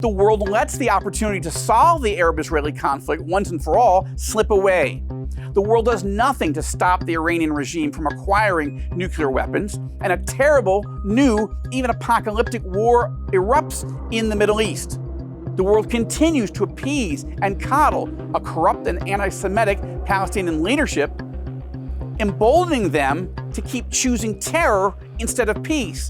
The world lets the opportunity to solve the Arab-Israeli conflict once and for all slip away. The world does nothing to stop the Iranian regime from acquiring nuclear weapons, and a terrible, new, even apocalyptic war erupts in the Middle East. The world continues to appease and coddle a corrupt and anti-Semitic Palestinian leadership, emboldening them to keep choosing terror instead of peace.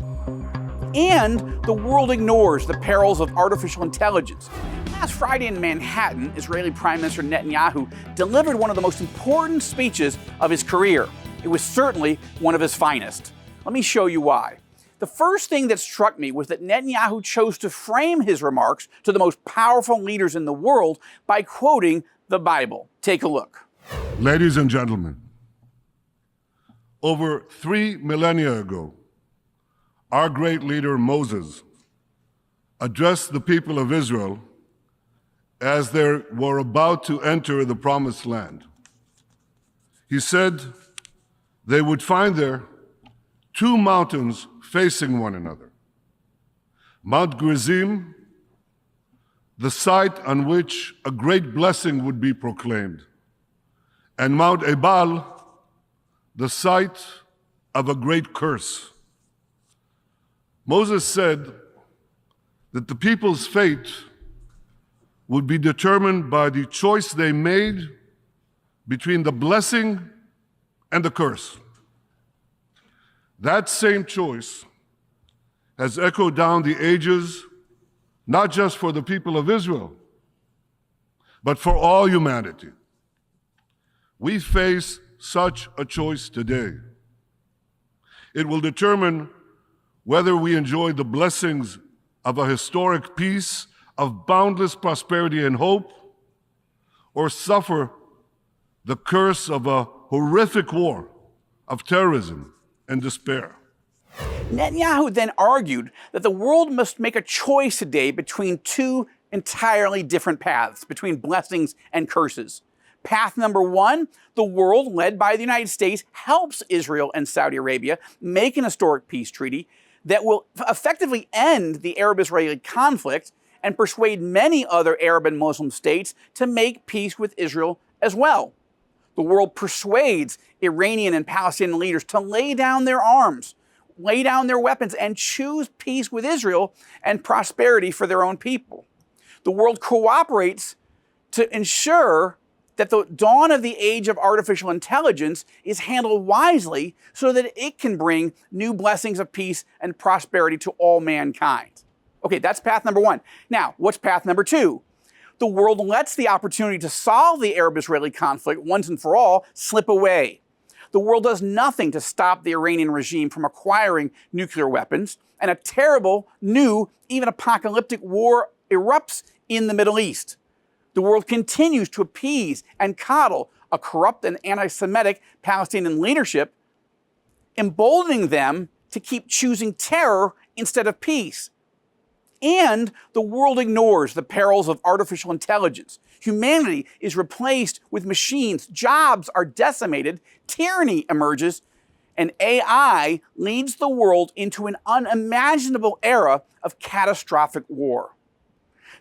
And the world ignores the perils of artificial intelligence. Last Friday in Manhattan, Israeli Prime Minister Netanyahu delivered one of the most important speeches of his career. It was certainly one of his finest. Let me show you why. The first thing that struck me was that Netanyahu chose to frame his remarks to the most powerful leaders in the world by quoting the Bible. Take a look. Ladies and gentlemen, over 3 millennia ago, our great leader Moses addressed the people of Israel as they were about to enter the Promised Land. He said they would find there 2 mountains facing one another. Mount Gerizim, the site on which a great blessing would be proclaimed, and Mount Ebal, the site of a great curse. Moses said that the people's fate would be determined by the choice they made between the blessing and the curse. That same choice has echoed down the ages, not just for the people of Israel, but for all humanity. We face such a choice today. It will determine whether we enjoy the blessings of a historic peace, of boundless prosperity and hope, or suffer the curse of a horrific war of terrorism and despair. Netanyahu then argued that the world must make a choice today between 2 entirely different paths, between blessings and curses. Path number 1, the world, led by the United States, helps Israel and Saudi Arabia make an historic peace treaty that will effectively end the Arab-Israeli conflict and persuade many other Arab and Muslim states to make peace with Israel as well. The world persuades Iranian and Palestinian leaders to lay down their arms, lay down their weapons, and choose peace with Israel and prosperity for their own people. The world cooperates to ensure that the dawn of the age of artificial intelligence is handled wisely so that it can bring new blessings of peace and prosperity to all mankind. Okay, that's path number 1. Now, what's path number 2? The world lets the opportunity to solve the Arab-Israeli conflict once and for all slip away. The world does nothing to stop the Iranian regime from acquiring nuclear weapons, and a terrible, new, even apocalyptic war erupts in the Middle East. The world continues to appease and coddle a corrupt and anti-Semitic Palestinian leadership, emboldening them to keep choosing terror instead of peace. And the world ignores the perils of artificial intelligence. Humanity is replaced with machines, jobs are decimated, tyranny emerges, and AI leads the world into an unimaginable era of catastrophic war.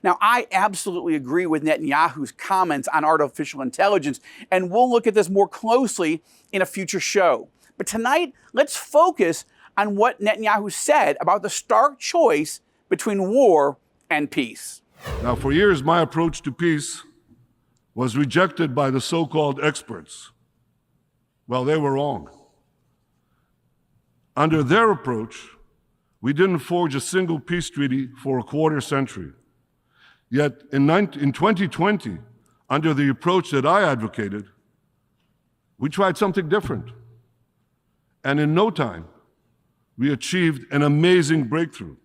Now, I absolutely agree with Netanyahu's comments on artificial intelligence, and we'll look at this more closely in a future show. But tonight, let's focus on what Netanyahu said about the stark choice between war and peace. Now, for years, my approach to peace was rejected by the so-called experts. Well, they were wrong. Under their approach, we didn't forge a single peace treaty for a quarter century. Yet in 2020, under the approach that I advocated, we tried something different. And in no time, we achieved an amazing breakthrough.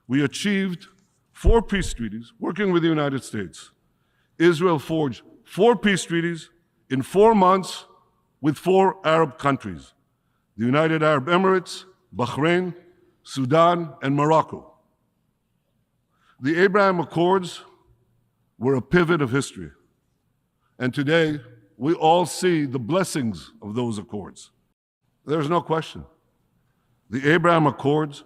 We achieved 4 peace treaties working with the United States. Israel forged 4 peace treaties in 4 months with 4 Arab countries: the United Arab Emirates, Bahrain, Sudan, and Morocco. The Abraham Accords were a pivot of history. And today, we all see the blessings of those accords. There's no question. The Abraham Accords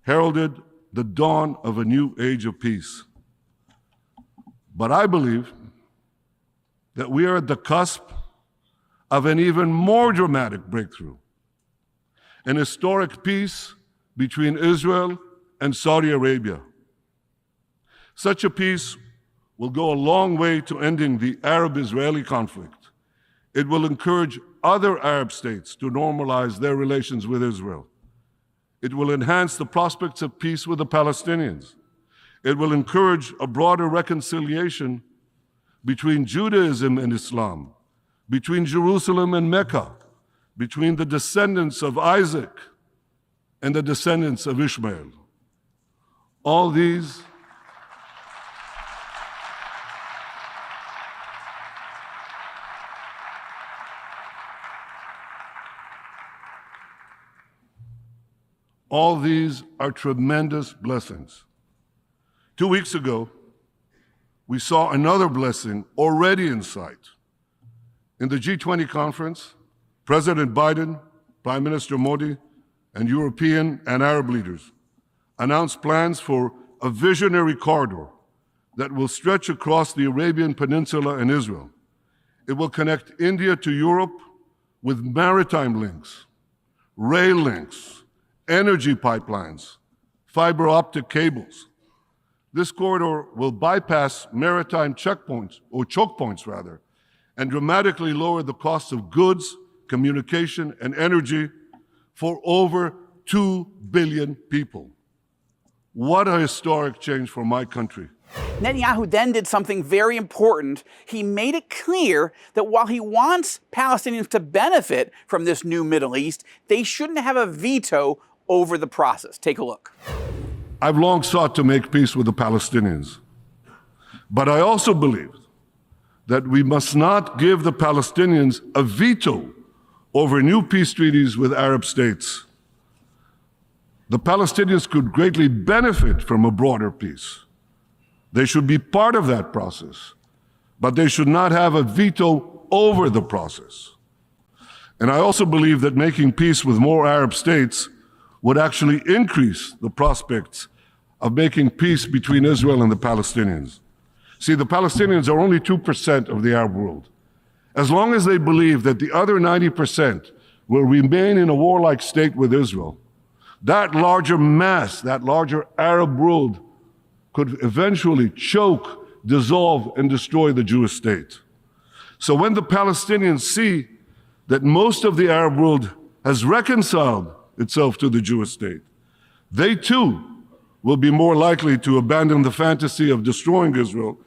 heralded the dawn of a new age of peace. But I believe that we are at the cusp of an even more dramatic breakthrough, an historic peace between Israel and Saudi Arabia. Such a peace will go a long way to ending the Arab-Israeli conflict. It will encourage other Arab states to normalize their relations with Israel. It will enhance the prospects of peace with the Palestinians. It will encourage a broader reconciliation between Judaism and Islam, between Jerusalem and Mecca, between the descendants of Isaac and the descendants of Ishmael. All these are tremendous blessings. 2 weeks ago, we saw another blessing already in sight. In the G20 conference, President Biden, Prime Minister Modi, and European and Arab leaders announced plans for a visionary corridor that will stretch across the Arabian Peninsula and Israel. It will connect India to Europe with maritime links, rail links, energy pipelines, fiber optic cables. This corridor will bypass maritime checkpoints, or choke points rather, and dramatically lower the cost of goods, communication, and energy for over 2 billion people. What a historic change for my country. Netanyahu then did something very important. He made it clear that while he wants Palestinians to benefit from this new Middle East, they shouldn't have a veto over the process. Take a look. I've long sought to make peace with the Palestinians, but I also believe that we must not give the Palestinians a veto over new peace treaties with Arab states. The Palestinians could greatly benefit from a broader peace. They should be part of that process, but they should not have a veto over the process. And I also believe that making peace with more Arab states would actually increase the prospects of making peace between Israel and the Palestinians. See, the Palestinians are only 2% of the Arab world. As long as they believe that the other 90% will remain in a warlike state with Israel, that larger mass, that larger Arab world could eventually choke, dissolve, and destroy the Jewish state. So when the Palestinians see that most of the Arab world has reconciled itself to the Jewish state, they too will be more likely to abandon the fantasy of destroying Israel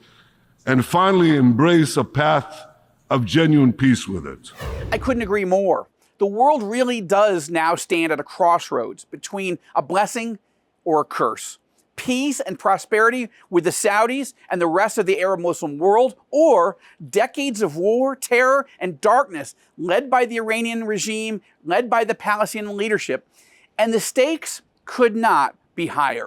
and finally embrace a path of genuine peace with it. I couldn't agree more. The world really does now stand at a crossroads between a blessing or a curse. Peace and prosperity with the Saudis and the rest of the Arab Muslim world, or decades of war, terror, and darkness led by the Iranian regime, led by the Palestinian leadership. And the stakes could not be higher.